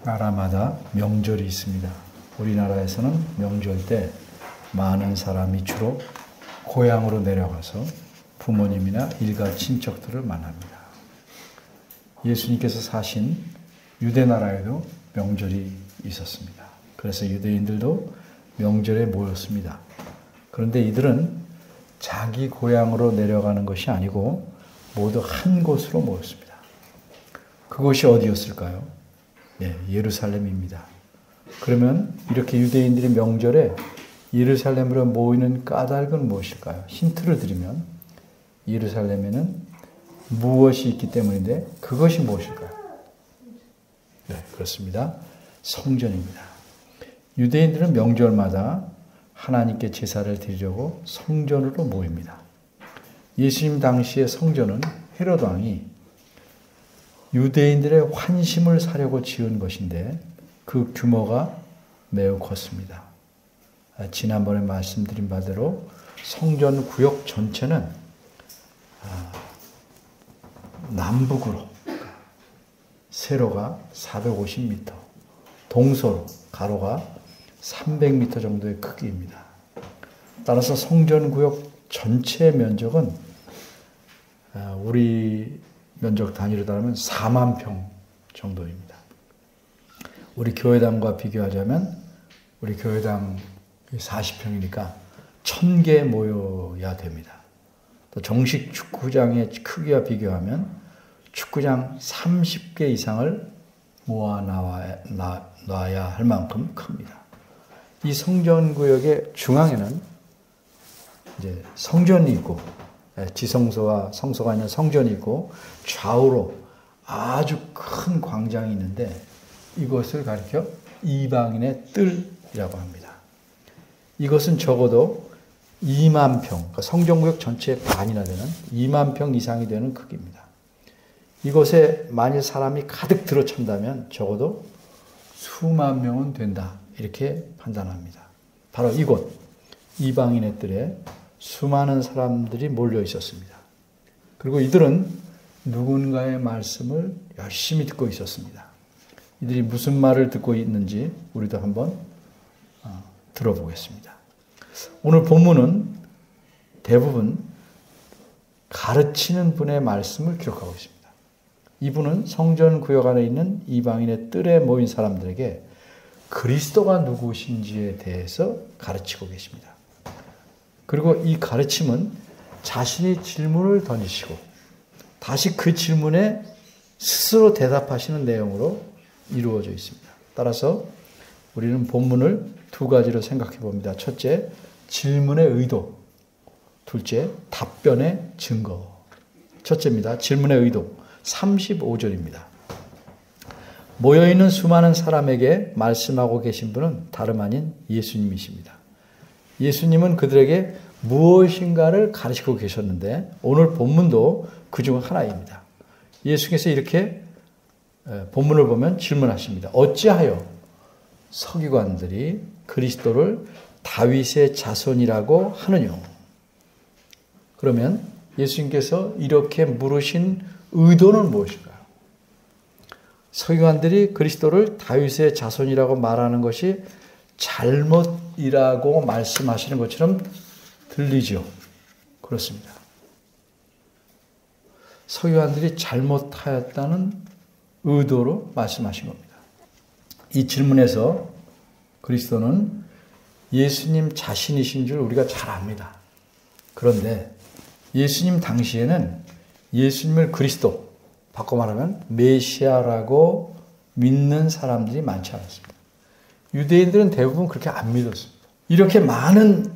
나라마다 명절이 있습니다. 우리나라에서는 명절 때 많은 사람이 주로 고향으로 내려가서 부모님이나 일가 친척들을 만납니다. 예수님께서 사신 유대 나라에도 명절이 있었습니다. 그래서 유대인들도 명절에 모였습니다. 그런데 이들은 자기 고향으로 내려가는 것이 아니고 모두 한 곳으로 모였습니다. 그곳이 어디였을까요? 네, 예루살렘입니다. 그러면 이렇게 유대인들이 명절에 예루살렘으로 모이는 까닭은 무엇일까요? 힌트를 드리면 예루살렘에는 무엇이 있기 때문인데 그것이 무엇일까요? 네, 그렇습니다. 성전입니다. 유대인들은 명절마다 하나님께 제사를 드리려고 성전으로 모입니다. 예수님 당시의 성전은 헤롯 왕이 유대인들의 환심을 사려고 지은 것인데 그 규모가 매우 컸습니다. 지난번에 말씀드린 바대로 성전 구역 전체는 남북으로 세로가 450m, 동서로 가로가 300m 정도의 크기입니다. 따라서 성전 구역 전체 면적은 우리 면적 단위로 따르면 4만 평 정도입니다. 우리 교회당과 비교하자면 우리 교회당 40평이니까 1000개 모여야 됩니다. 또 정식 축구장의 크기와 비교하면 축구장 30개 이상을 모아놔야 할 만큼 큽니다. 이 성전구역의 중앙에는 이제 성전이 있고 지성소와 성소가 있는 성전이 있고 좌우로 아주 큰 광장이 있는데 이것을 가리켜 이방인의 뜰이라고 합니다. 이것은 적어도 2만 평, 그러니까 성전구역 전체의 반이나 되는 2만 평 이상이 되는 크기입니다. 이곳에 만일 사람이 가득 들어찬다면 적어도 수만 명은 된다. 이렇게 판단합니다. 바로 이곳 이방인의 뜰에 수많은 사람들이 몰려 있었습니다. 그리고 이들은 누군가의 말씀을 열심히 듣고 있었습니다. 이들이 무슨 말을 듣고 있는지 우리도 한번 들어보겠습니다. 오늘 본문은 대부분 가르치는 분의 말씀을 기록하고 있습니다. 이분은 성전 구역 안에 있는 이방인의 뜰에 모인 사람들에게 그리스도가 누구신지에 대해서 가르치고 계십니다. 그리고 이 가르침은 자신이 질문을 던지시고 다시 그 질문에 스스로 대답하시는 내용으로 이루어져 있습니다. 따라서 우리는 본문을 두 가지로 생각해 봅니다. 첫째, 질문의 의도. 둘째, 답변의 증거. 첫째입니다. 질문의 의도. 35절입니다. 모여있는 수많은 사람에게 말씀하고 계신 분은 다름 아닌 예수님이십니다. 예수님은 그들에게 무엇인가를 가르치고 계셨는데 오늘 본문도 그중 하나입니다. 예수께서 이렇게 본문을 보면 질문하십니다. 어찌하여 서기관들이 그리스도를 다윗의 자손이라고 하느냐? 그러면 예수님께서 이렇게 물으신 의도는 무엇일까요? 서기관들이 그리스도를 다윗의 자손이라고 말하는 것이 잘못이라고 말씀하시는 것처럼 들리죠. 그렇습니다. 서기관들이 잘못하였다는 의도로 말씀하신 겁니다. 이 질문에서 그리스도는 예수님 자신이신 줄 우리가 잘 압니다. 그런데 예수님 당시에는 예수님을 그리스도, 바꿔 말하면 메시아라고 믿는 사람들이 많지 않았습니다. 유대인들은 대부분 그렇게 안 믿었습니다. 이렇게 많은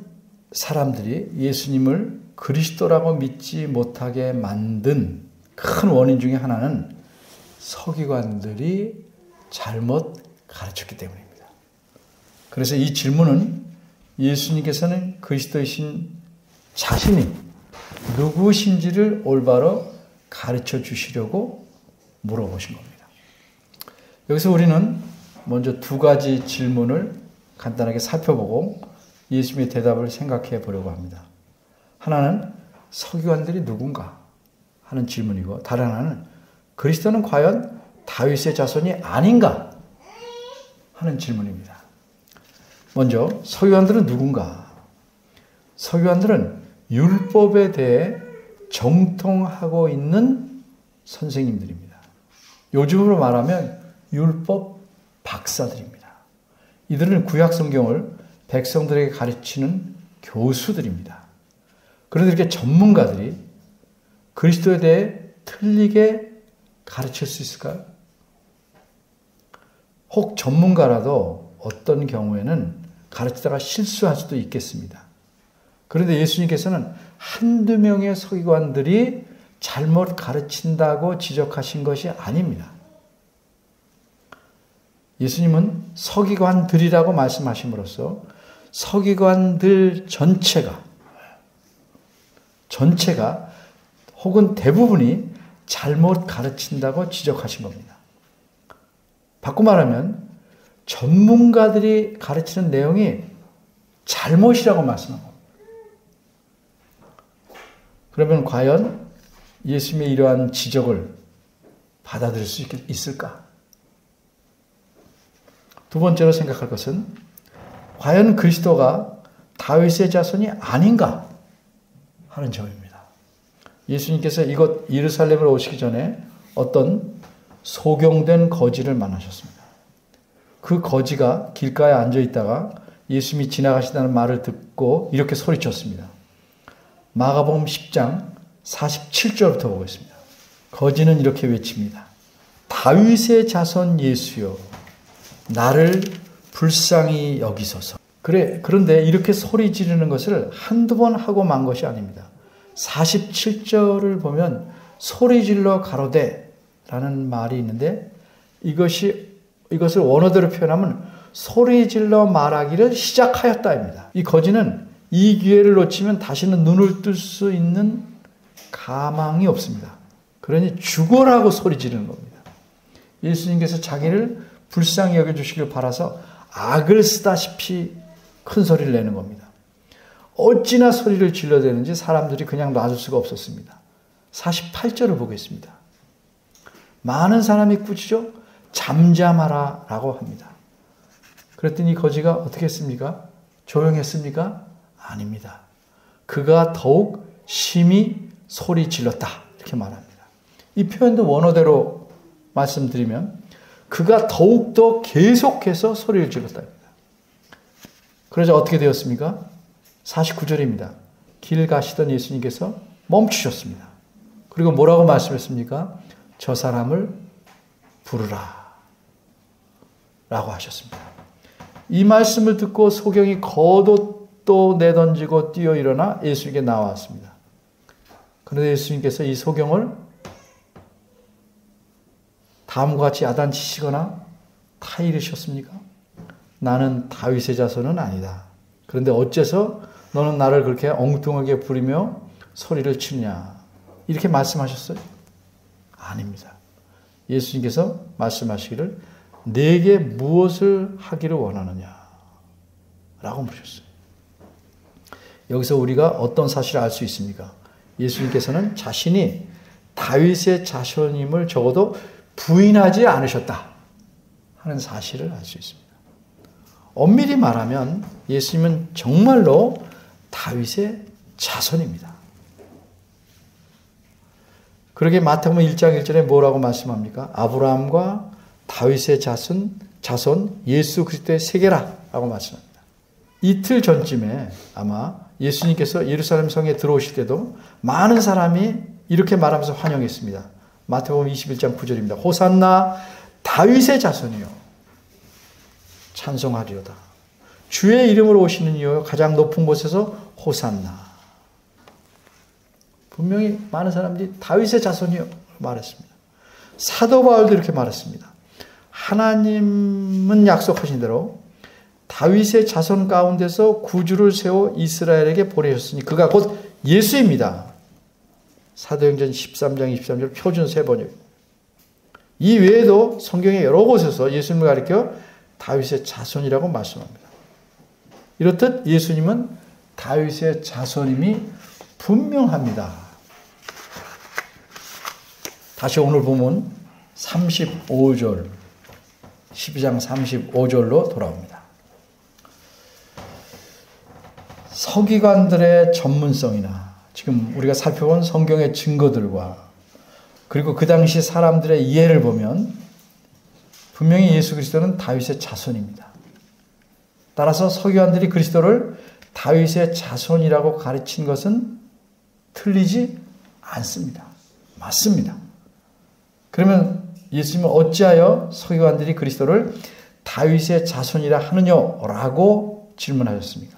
사람들이 예수님을 그리스도라고 믿지 못하게 만든 큰 원인 중에 하나는 서기관들이 잘못 가르쳤기 때문입니다. 그래서 이 질문은 예수님께서는 그리스도이신 자신이 누구신지를 올바로 가르쳐 주시려고 물어보신 겁니다. 여기서 우리는 먼저 두 가지 질문을 간단하게 살펴보고 예수님의 대답을 생각해 보려고 합니다. 하나는 서기관들이 누군가 하는 질문이고 다른 하나는 그리스도는 과연 다윗의 자손이 아닌가 하는 질문입니다. 먼저 서기관들은 누군가? 서기관들은 율법에 대해 정통하고 있는 선생님들입니다. 요즘으로 말하면 율법 박사들입니다. 이들은 구약 성경을 백성들에게 가르치는 교수들입니다. 그런데 이렇게 전문가들이 그리스도에 대해 틀리게 가르칠 수 있을까요? 혹 전문가라도 어떤 경우에는 가르치다가 실수할 수도 있겠습니다. 그런데 예수님께서는 한두 명의 서기관들이 잘못 가르친다고 지적하신 것이 아닙니다. 예수님은 서기관들이라고 말씀하심으로써 서기관들 전체가 혹은 대부분이 잘못 가르친다고 지적하신 겁니다. 바꿔 말하면 전문가들이 가르치는 내용이 잘못이라고 말씀한 겁니다. 그러면 과연 예수님의 이러한 지적을 받아들일 수 있을까? 두 번째로 생각할 것은 과연 그리스도가 다윗의 자손이 아닌가 하는 점입니다. 예수님께서 이곳 예루살렘을 오시기 전에 어떤 소경된 거지를 만나셨습니다. 그 거지가 길가에 앉아 있다가 예수님이 지나가시다는 말을 듣고 이렇게 소리쳤습니다. 마가복음 10장 47절부터 보겠습니다. 거지는 이렇게 외칩니다. 다윗의 자손 예수여, 나를 불쌍히 여기소서. 그런데 이렇게 소리 지르는 것을 한두 번 하고 만 것이 아닙니다. 47절을 보면 소리 질러 가로되 라는 말이 있는데 이것을 원어대로 표현하면 소리 질러 말하기를 시작하였다입니다. 이 거지는 이 기회를 놓치면 다시는 눈을 뜰 수 있는 가망이 없습니다. 그러니 죽어라고 소리 지르는 겁니다. 예수님께서 자기를 불쌍히 여겨주시길 바라서 악을 쓰다시피 큰 소리를 내는 겁니다. 어찌나 소리를 질러대는지 사람들이 그냥 놔줄 수가 없었습니다. 48절을 보겠습니다. 많은 사람이 꾸짖어 잠잠하라 라고 합니다. 그랬더니 거지가 어떻게 했습니까? 조용했습니까? 아닙니다. 그가 더욱 심히 소리 질렀다 이렇게 말합니다. 이 표현도 원어대로 말씀드리면 그가 더욱더 계속해서 소리를 질렀다입니다. 그러자 어떻게 되었습니까? 49절입니다. 길 가시던 예수님께서 멈추셨습니다. 그리고 뭐라고 말씀했습니까? 저 사람을 부르라 라고 하셨습니다. 이 말씀을 듣고 소경이 겉옷도 내던지고 뛰어 일어나 예수님께 나왔습니다. 그런데 예수님께서 이 소경을 다음과 같이 야단치시거나 타이르셨습니까? 나는 다윗의 자손은 아니다. 그런데 어째서 너는 나를 그렇게 엉뚱하게 부리며 소리를 치느냐? 이렇게 말씀하셨어요? 아닙니다. 예수님께서 말씀하시기를 내게 무엇을 하기를 원하느냐? 라고 물으셨어요. 여기서 우리가 어떤 사실을 알 수 있습니까? 예수님께서는 자신이 다윗의 자손임을 적어도 부인하지 않으셨다 하는 사실을 알 수 있습니다. 엄밀히 말하면 예수님은 정말로 다윗의 자손입니다. 그러게 마태복음 1장 1절에 뭐라고 말씀합니까? 아브라함과 다윗의 자손 예수 그리스도의 세계라 라고 말씀합니다. 이틀 전쯤에 아마 예수님께서 예루살렘 성에 들어오실 때도 많은 사람이 이렇게 말하면서 환영했습니다. 마태복음 21장 9절입니다. 호산나 다윗의 자손이요 찬송하리로다. 주의 이름으로 오시는 이여 가장 높은 곳에서 호산나. 분명히 많은 사람들이 다윗의 자손이요 말했습니다. 사도 바울도 이렇게 말했습니다. 하나님은 약속하신 대로 다윗의 자손 가운데서 구주를 세워 이스라엘에게 보내셨으니 그가 곧 예수입니다. 사도행전 13장 23절 표준 세 번역. 이 외에도 성경의 여러 곳에서 예수님을 가리켜 다윗의 자손이라고 말씀합니다. 이렇듯 예수님은 다윗의 자손임이 분명합니다. 다시 오늘 보면 35절 12장 35절로 돌아옵니다. 서기관들의 전문성이나 지금 우리가 살펴본 성경의 증거들과 그리고 그 당시 사람들의 이해를 보면 분명히 예수 그리스도는 다윗의 자손입니다. 따라서 서기관들이 그리스도를 다윗의 자손이라고 가르친 것은 틀리지 않습니다. 맞습니다. 그러면 예수님은 어찌하여 서기관들이 그리스도를 다윗의 자손이라 하느냐라고 질문하셨습니까?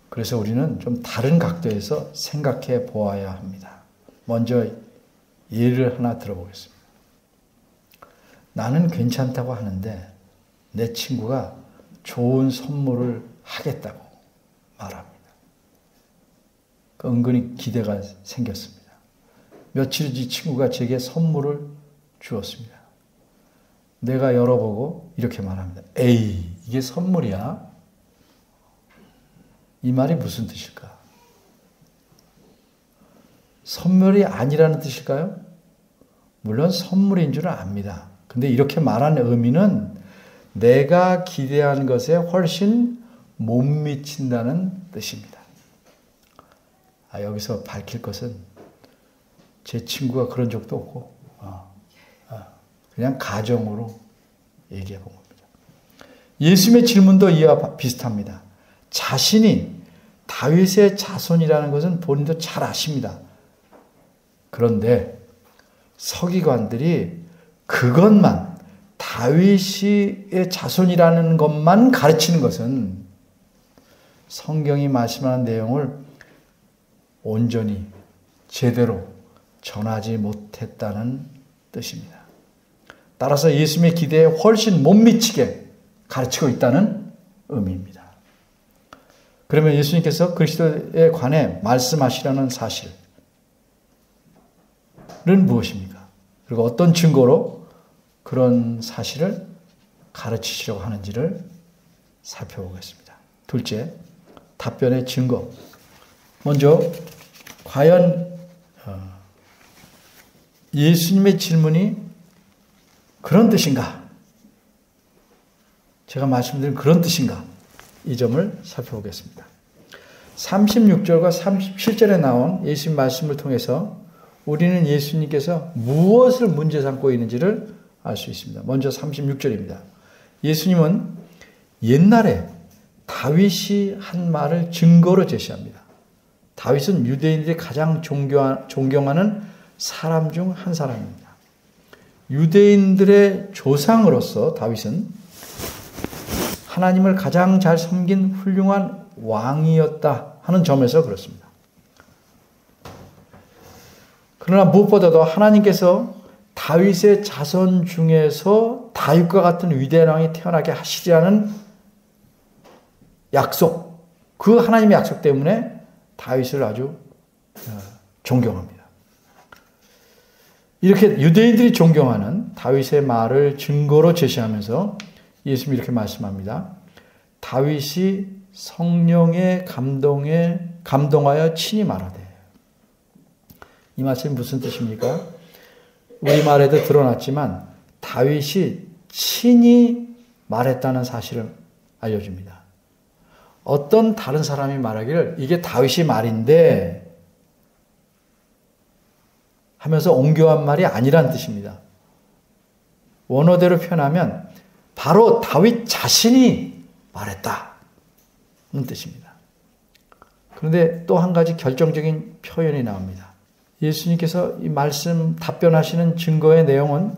그래서 우리는 좀 다른 각도에서 생각해 보아야 합니다. 먼저 예를 하나 들어보겠습니다. 나는 괜찮다고 하는데 내 친구가 좋은 선물을 하겠다고 말합니다. 은근히 기대가 생겼습니다. 며칠 뒤 친구가 제게 선물을 주었습니다. 내가 열어보고 이렇게 말합니다. 에이, 이게 선물이야? 이 말이 무슨 뜻일까? 선물이 아니라는 뜻일까요? 물론 선물인 줄은 압니다. 근데 이렇게 말하는 의미는 내가 기대한 것에 훨씬 못 미친다는 뜻입니다. 여기서 밝힐 것은 제 친구가 그런 적도 없고 그냥 가정으로 얘기해 본 겁니다. 예수님의 질문도 이와 비슷합니다. 자신이 다윗의 자손이라는 것은 본인도 잘 아십니다. 그런데 서기관들이 그것만 다윗의 자손이라는 것만 가르치는 것은 성경이 말씀하는 내용을 온전히 제대로 전하지 못했다는 뜻입니다. 따라서 예수님의 기대에 훨씬 못 미치게 가르치고 있다는 의미입니다. 그러면 예수님께서 그리스도에 관해 말씀하시려는 사실은 무엇입니까? 그리고 어떤 증거로 그런 사실을 가르치시려고 하는지를 살펴보겠습니다. 둘째, 답변의 증거. 먼저 과연 예수님의 질문이 그런 뜻인가? 제가 말씀드린 그런 뜻인가? 이 점을 살펴보겠습니다. 36절과 37절에 나온 예수님 말씀을 통해서 우리는 예수님께서 무엇을 문제 삼고 있는지를 알 수 있습니다. 먼저 36절입니다. 예수님은 옛날에 다윗이 한 말을 증거로 제시합니다. 다윗은 유대인들이 가장 존경하는 사람 중 한 사람입니다. 유대인들의 조상으로서 다윗은 하나님을 가장 잘 섬긴 훌륭한 왕이었다 하는 점에서 그렇습니다. 그러나 무엇보다도 하나님께서 다윗의 자손 중에서 다윗과 같은 위대한 왕이 태어나게 하시리라는 약속, 그 하나님의 약속 때문에 다윗을 아주 존경합니다. 이렇게 유대인들이 존경하는 다윗의 말을 증거로 제시하면서 예수님이 이렇게 말씀합니다. 다윗이 성령의 감동에 감동하여 친히 말하되. 이 말씀이 무슨 뜻입니까? 우리말에도 드러났지만 다윗이 친히 말했다는 사실을 알려줍니다. 어떤 다른 사람이 말하기를 이게 다윗이 말인데 하면서 옹교한 말이 아니란 뜻입니다. 원어대로 표현하면 바로 다윗 자신이 말했다는 뜻입니다. 그런데 또 한 가지 결정적인 표현이 나옵니다. 예수님께서 이 말씀 답변하시는 증거의 내용은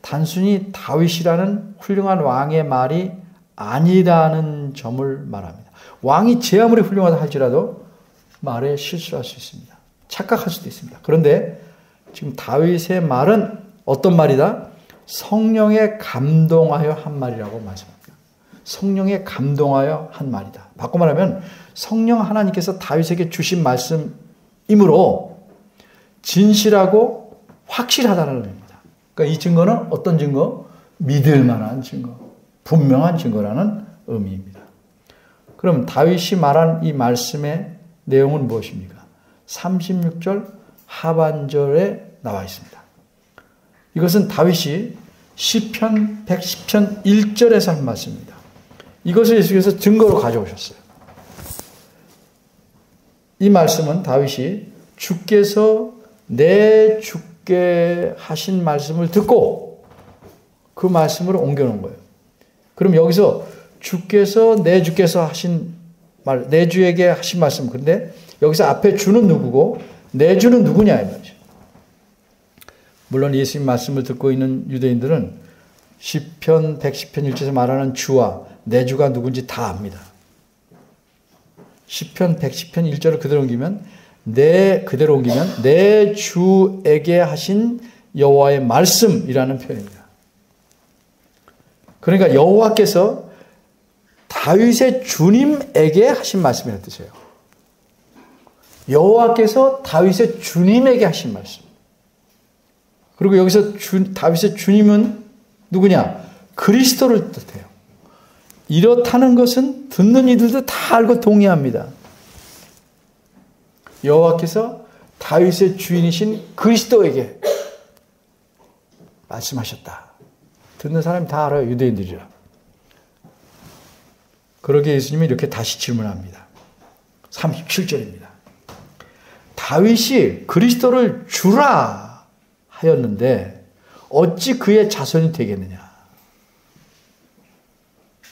단순히 다윗이라는 훌륭한 왕의 말이 아니라는 점을 말합니다. 왕이 제 아무리 훌륭하다 할지라도 말에 실수할 수 있습니다. 착각할 수도 있습니다. 그런데 지금 다윗의 말은 어떤 말이다? 성령에 감동하여 한 말이라고 말씀합니다. 성령에 감동하여 한 말이다. 바꿔 말하면 성령 하나님께서 다윗에게 주신 말씀이므로 진실하고 확실하다는 의미입니다. 그러니까 이 증거는 어떤 증거? 믿을 만한 증거, 분명한 증거라는 의미입니다. 그럼 다윗이 말한 이 말씀의 내용은 무엇입니까? 36절 하반절에 나와 있습니다. 이것은 다윗이 시편 110편 1절에서 한 말씀입니다. 이것을 예수께서 증거로 가져오셨어요. 이 말씀은 다윗이 주께서 내 주께 하신 말씀을 듣고 그 말씀을 옮겨놓은 거예요. 그럼 여기서 주께서 내 주께서 하신 말, 내 주에게 하신 말씀. 근데 여기서 앞에 주는 누구고 내 주는 누구냐 이 말이죠. 물론 예수님 말씀을 듣고 있는 유대인들은 시편 110편 1절에서 말하는 주와 내 주가 누군지 다 압니다. 시편 110편 1절을 그대로 옮기면 내 주에게 하신 여호와의 말씀이라는 표현입니다. 그러니까 여호와께서 다윗의 주님에게 하신 말씀이라는 뜻이에요. 여호와께서 다윗의 주님에게 하신 말씀. 그리고 여기서 다윗의 주님은 누구냐? 그리스도를 뜻해요. 이렇다는 것은 듣는 이들도 다 알고 동의합니다. 여호와께서 다윗의 주인이신 그리스도에게 말씀하셨다. 듣는 사람이 다 알아요. 유대인들이라. 그러기에 예수님이 이렇게 다시 질문합니다. 37절입니다. 다윗이 그리스도를 주라 하였는데 어찌 그의 자손이 되겠느냐.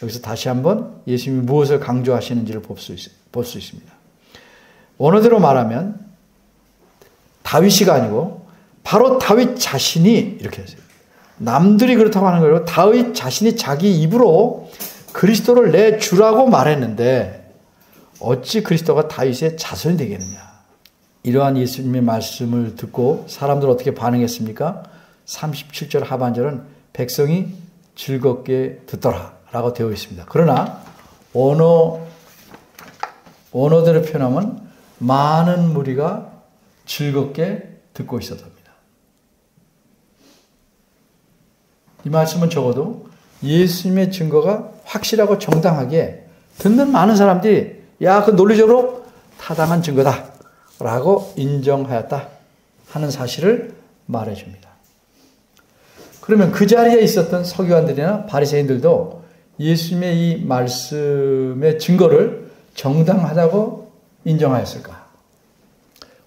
여기서 다시 한번 예수님이 무엇을 강조하시는지를 볼 수 있습니다. 원어대로 말하면 다윗이가 아니고 바로 다윗 자신이 이렇게 했어요. 남들이 그렇다고 하는 거예요. 다윗 자신이 자기 입으로 그리스도를 내 주라고 말했는데 어찌 그리스도가 다윗의 자손이 되겠느냐. 이러한 예수님의 말씀을 듣고 사람들 어떻게 반응했습니까? 37절 하반절은 백성이 즐겁게 듣더라 라고 되어 있습니다. 그러나 원어대로 표현하면 많은 무리가 즐겁게 듣고 있었답니다. 이 말씀은 적어도 예수님의 증거가 확실하고 정당하게 듣는 많은 사람들이 야, 그 논리적으로 타당한 증거다 라고 인정하였다 하는 사실을 말해줍니다. 그러면 그 자리에 있었던 서기관들이나 바리새인들도 예수님의 이 말씀의 증거를 정당하다고 인정하였을까?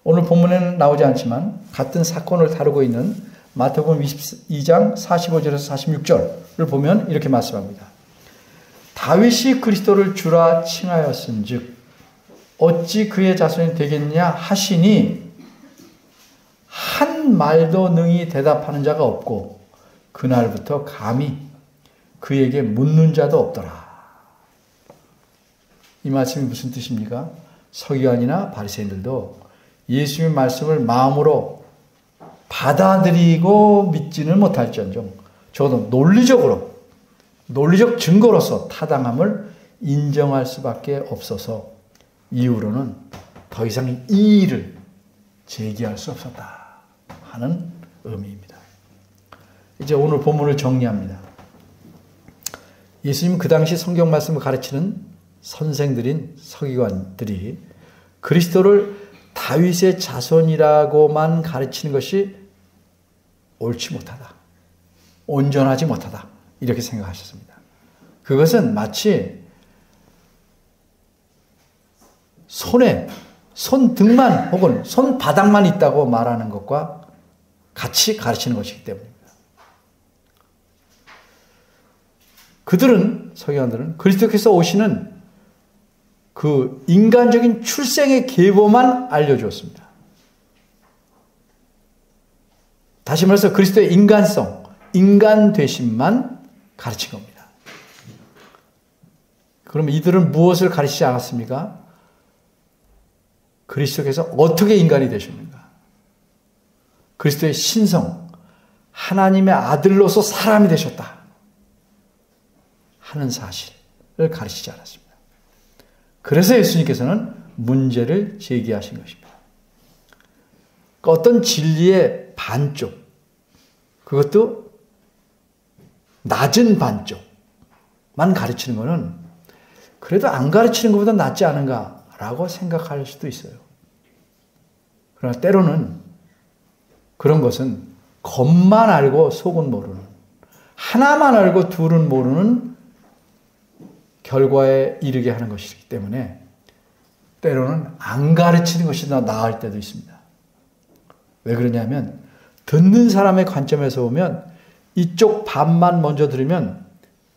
오늘 본문에는 나오지 않지만 같은 사건을 다루고 있는 마태복음 22장 45절에서 46절을 보면 이렇게 말씀합니다. 다윗이 그리스도를 주라 칭하였은즉 어찌 그의 자손이 되겠냐 하시니 한 말도 능히 대답하는 자가 없고 그날부터 감히 그에게 묻는 자도 없더라. 이 말씀이 무슨 뜻입니까? 서기관이나 바리새인들도 예수님의 말씀을 마음으로 받아들이고 믿지는 못할지언정 적어도 논리적 증거로서 타당함을 인정할 수밖에 없어서 이후로는 더 이상 이 일을 제기할 수 없었다 하는 의미입니다. 이제 오늘 본문을 정리합니다. 예수님 그 당시 성경 말씀을 가르치는 선생들인 서기관들이 그리스도를 다윗의 자손이라고만 가르치는 것이 옳지 못하다. 온전하지 못하다. 이렇게 생각하셨습니다. 그것은 마치 손등만 혹은 손바닥만 있다고 말하는 것과 같이 가르치는 것이기 때문입니다. 서기관들은 그리스도께서 오시는 그 인간적인 출생의 계보만 알려주었습니다. 다시 말해서 그리스도의 인간성, 인간 되심만 가르친 겁니다. 그럼 이들은 무엇을 가르치지 않았습니까? 그리스도께서 어떻게 인간이 되셨는가? 그리스도의 신성, 하나님의 아들로서 사람이 되셨다 하는 사실을 가르치지 않았습니다. 그래서 예수님께서는 문제를 제기하신 것입니다. 어떤 진리의 반쪽, 그것도 낮은 반쪽만 가르치는 것은 그래도 안 가르치는 것보다 낫지 않은가라고 생각할 수도 있어요. 그러나 때로는 그런 것은 겉만 알고 속은 모르는 하나만 알고 둘은 모르는 결과에 이르게 하는 것이기 때문에 때로는 안 가르치는 것이 더 나을 때도 있습니다. 왜 그러냐면 듣는 사람의 관점에서 보면 이쪽 반만 먼저 들으면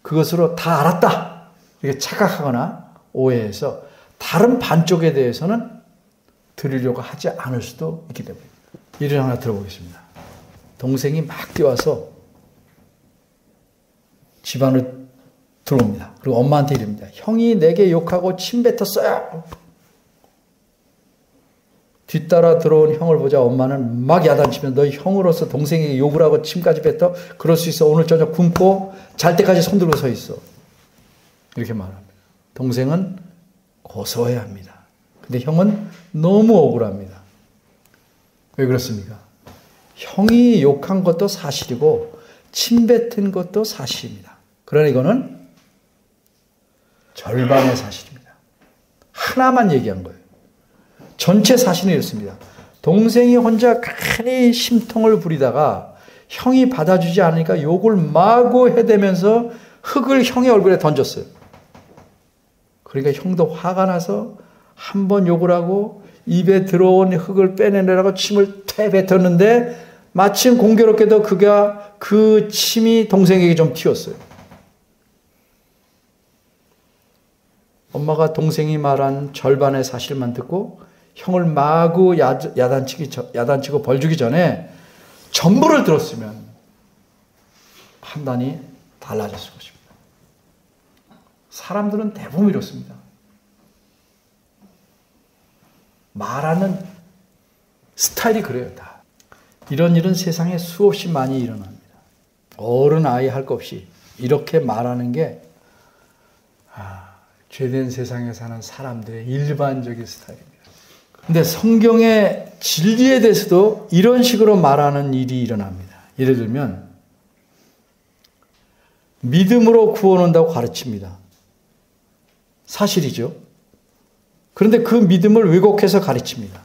그것으로 다 알았다 이렇게 착각하거나 오해해서 다른 반쪽에 대해서는 들으려고 하지 않을 수도 있기 때문에 일을 하나 들어보겠습니다. 동생이 막 뛰어와서 집 안으로 들어옵니다. 그리고 엄마한테 이릅니다. 형이 내게 욕하고 침 뱉었어요. 뒤따라 들어온 형을 보자 엄마는 막 야단치면 너 형으로서 동생에게 욕을 하고 침까지 뱉어? 그럴 수 있어. 오늘 저녁 굶고 잘 때까지 손들고 서 있어. 이렇게 말합니다. 동생은 고소해야 합니다. 근데 형은 너무 억울합니다. 왜 그렇습니까? 형이 욕한 것도 사실이고 침 뱉은 것도 사실입니다. 그러나 이거는 절반의 사실입니다. 하나만 얘기한 거예요. 전체 사실은 이렇습니다. 동생이 혼자 간이 심통을 부리다가 형이 받아주지 않으니까 욕을 마구 해대면서 흙을 형의 얼굴에 던졌어요. 그러니까 형도 화가 나서 한 번 욕을 하고 입에 들어온 흙을 빼내려고 침을 퇴 뱉었는데 마침 공교롭게도 그가 그 침이 동생에게 좀 튀었어요. 엄마가 동생이 말한 절반의 사실만 듣고 형을 마구 야단치고 벌주기 전에 전부를 들었으면 판단이 달라졌을 것입니다. 사람들은 대부분 이렇습니다. 말하는 스타일이 그래요. 다. 이런 일은 세상에 수없이 많이 일어납니다. 어른 아이 할 것 없이 이렇게 말하는 게 죄된 세상에 사는 사람들의 일반적인 스타일입니다. 근데 성경의 진리에 대해서도 이런 식으로 말하는 일이 일어납니다. 예를 들면 믿음으로 구원 온다고 가르칩니다. 사실이죠. 그런데 그 믿음을 왜곡해서 가르칩니다.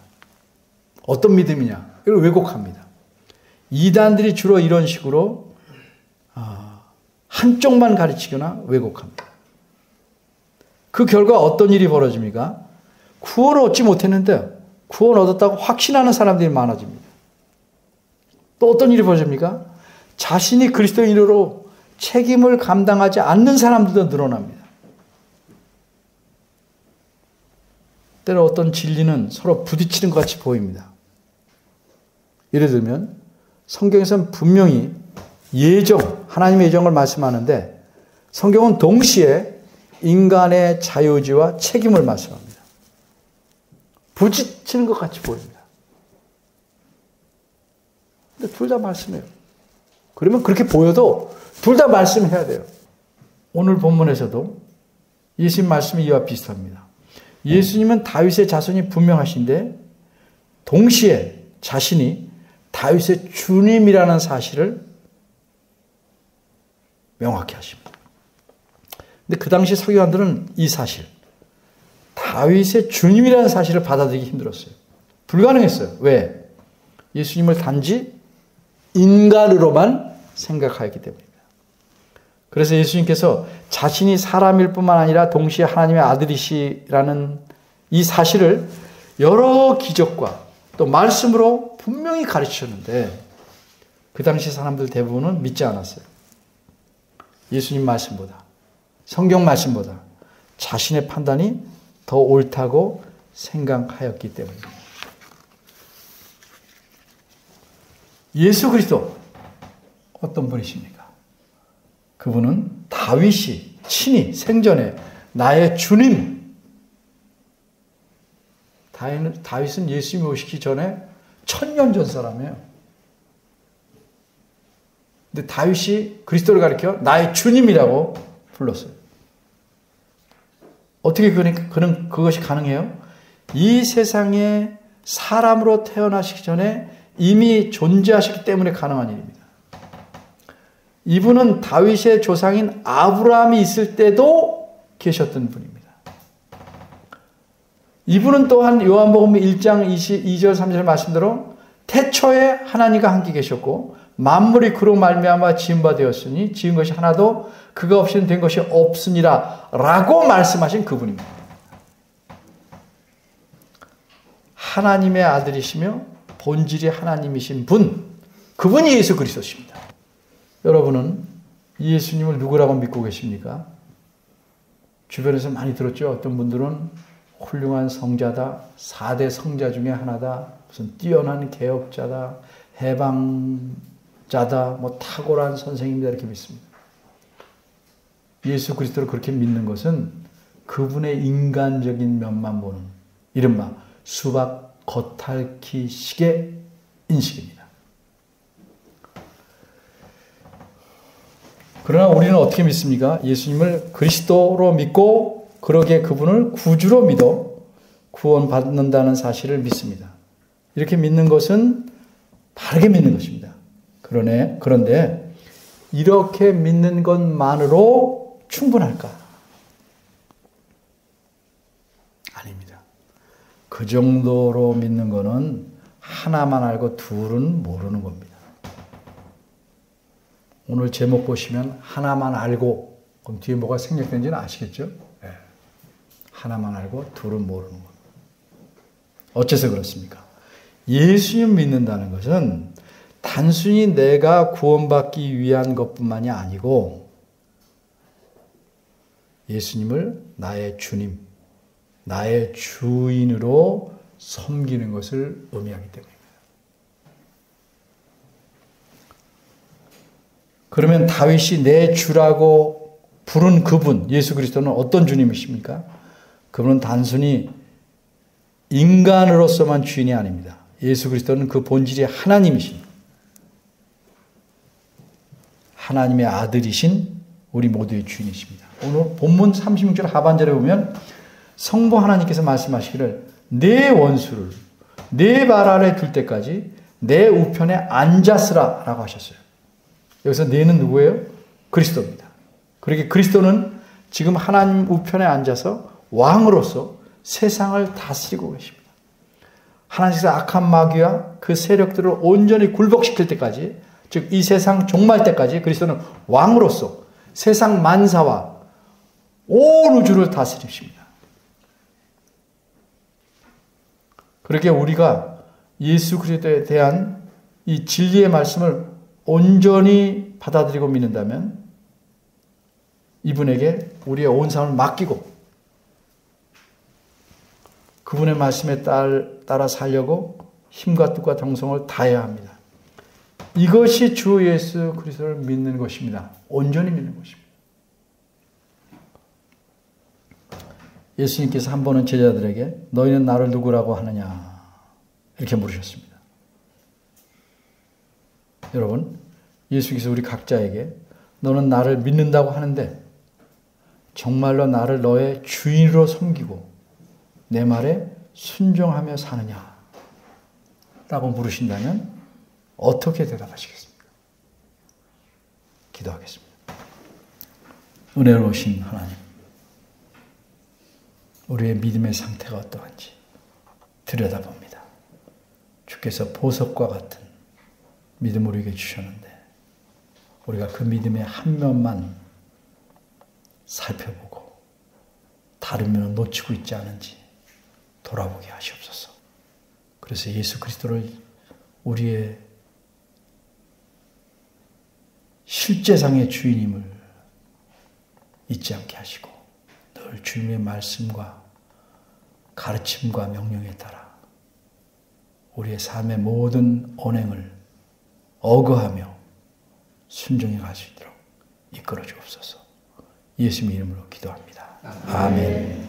어떤 믿음이냐? 이걸 왜곡합니다. 이단들이 주로 이런 식으로 한쪽만 가르치거나 왜곡합니다. 그 결과 어떤 일이 벌어집니까? 구원을 얻지 못했는데 구원 얻었다고 확신하는 사람들이 많아집니다. 또 어떤 일이 벌어집니까? 자신이 그리스도인으로 책임을 감당하지 않는 사람들도 늘어납니다. 때로 어떤 진리는 서로 부딪히는 것 같이 보입니다. 예를 들면 성경에서는 분명히 예정, 하나님의 예정을 말씀하는데 성경은 동시에 인간의 자유의지와 책임을 말씀합니다. 부딪히는 것 같이 보입니다. 근데 둘 다 말씀해요. 그러면 그렇게 보여도 둘 다 말씀해야 돼요. 오늘 본문에서도 예수님 말씀이 이와 비슷합니다. 예수님은 다윗의 자손이 분명하신데 동시에 자신이 다윗의 주님이라는 사실을 명확히 하십니다. 근데 그 당시 서기관들은 이 사실, 다윗의 주님이라는 사실을 받아들이기 힘들었어요. 불가능했어요. 왜? 예수님을 단지 인간으로만 생각하였기 때문입니다. 그래서 예수님께서 자신이 사람일 뿐만 아니라 동시에 하나님의 아들이시라는 이 사실을 여러 기적과 또 말씀으로 분명히 가르치셨는데 그 당시 사람들 대부분은 믿지 않았어요. 예수님 말씀보다, 성경 말씀보다 자신의 판단이 더 옳다고 생각하였기 때문입니다. 예수 그리스도 어떤 분이십니까? 그분은 다윗이 친히 생전에 나의 주님. 다윗은 예수님이 오시기 전에 1000년 전 사람이에요. 근데 다윗이 그리스도를 가리켜 나의 주님이라고 불렀어요. 어떻게 그는 그것이 가능해요? 이 세상에 사람으로 태어나시기 전에 이미 존재하시기 때문에 가능한 일입니다. 이분은 다윗의 조상인 아브라함이 있을 때도 계셨던 분입니다. 이분은 또한 요한복음 1장 22절 3절 말씀대로 태초에 하나님과 함께 계셨고 만물이 그로 말미암아 지은 바 되었으니 지은 것이 하나도 그가 없이는 된 것이 없으니라 라고 말씀하신 그분입니다. 하나님의 아들이시며 본질이 하나님이신 분, 그분이 예수 그리스도십니다. 여러분은 예수님을 누구라고 믿고 계십니까? 주변에서 많이 들었죠. 어떤 분들은 훌륭한 성자다, 4대 성자 중에 하나다, 무슨 뛰어난 개혁자다, 해방자다, 탁월한 선생님이다 이렇게 믿습니다. 예수 그리스도를 그렇게 믿는 것은 그분의 인간적인 면만 보는 이른바 수박 겉핥기식의 인식입니다. 그러나 우리는 어떻게 믿습니까? 예수님을 그리스도로 믿고 그러기에 그분을 구주로 믿어 구원받는다는 사실을 믿습니다. 이렇게 믿는 것은 바르게 믿는 것입니다. 그런데 이렇게 믿는 것만으로 충분할까? 아닙니다. 그 정도로 믿는 것은 하나만 알고 둘은 모르는 겁니다. 오늘 제목 보시면 하나만 알고, 그럼 뒤에 뭐가 생략된지는 아시겠죠? 네. 하나만 알고 둘은 모르는 것. 어째서 그렇습니까? 예수님 믿는다는 것은 단순히 내가 구원받기 위한 것뿐만이 아니고 예수님을 나의 주님, 나의 주인으로 섬기는 것을 의미하기 때문입니다. 그러면 다윗이 내 주라고 부른 그분, 예수 그리스도는 어떤 주님이십니까? 그분은 단순히 인간으로서만 주인이 아닙니다. 예수 그리스도는 그 본질이 하나님이십니다. 하나님의 아들이신 우리 모두의 주인이십니다. 오늘 본문 36절 하반절에 보면 성부 하나님께서 말씀하시기를 내 원수를 내 발 아래 둘 때까지 내 우편에 앉았으라 라고 하셨어요. 여기서 내는 누구예요? 그리스도입니다. 그렇게 그리스도는 지금 하나님 우편에 앉아서 왕으로서 세상을 다스리고 계십니다. 하나님께서 악한 마귀와 그 세력들을 온전히 굴복시킬 때까지, 즉 이 세상 종말 때까지 그리스도는 왕으로서 세상 만사와 온 우주를 다스리십니다. 그렇게 우리가 예수 그리스도에 대한 이 진리의 말씀을 온전히 받아들이고 믿는다면 이분에게 우리의 온 삶을 맡기고 그분의 말씀에 따라 살려고 힘과 뜻과 정성을 다해야 합니다. 이것이 주 예수 그리스도를 믿는 것입니다. 온전히 믿는 것입니다. 예수님께서 한 번은 제자들에게 너희는 나를 누구라고 하느냐 이렇게 물으셨습니다. 여러분, 예수께서 우리 각자에게 너는 나를 믿는다고 하는데 정말로 나를 너의 주인으로 섬기고 내 말에 순종하며 사느냐? 라고 물으신다면 어떻게 대답하시겠습니까? 기도하겠습니다. 은혜로우신 하나님, 우리의 믿음의 상태가 어떠한지 들여다봅니다. 주께서 보석과 같은 믿음을 우리에게 주셨는데 우리가 그 믿음의 한 면만 살펴보고 다른 면을 놓치고 있지 않은지 돌아보게 하시옵소서. 그래서 예수 그리스도를 우리의 실제상의 주인임을 잊지 않게 하시고 늘 주님의 말씀과 가르침과 명령에 따라 우리의 삶의 모든 언행을 어거하며 순종해 갈 수 있도록 이끌어 주옵소서. 예수님 이름으로 기도합니다. 아멘.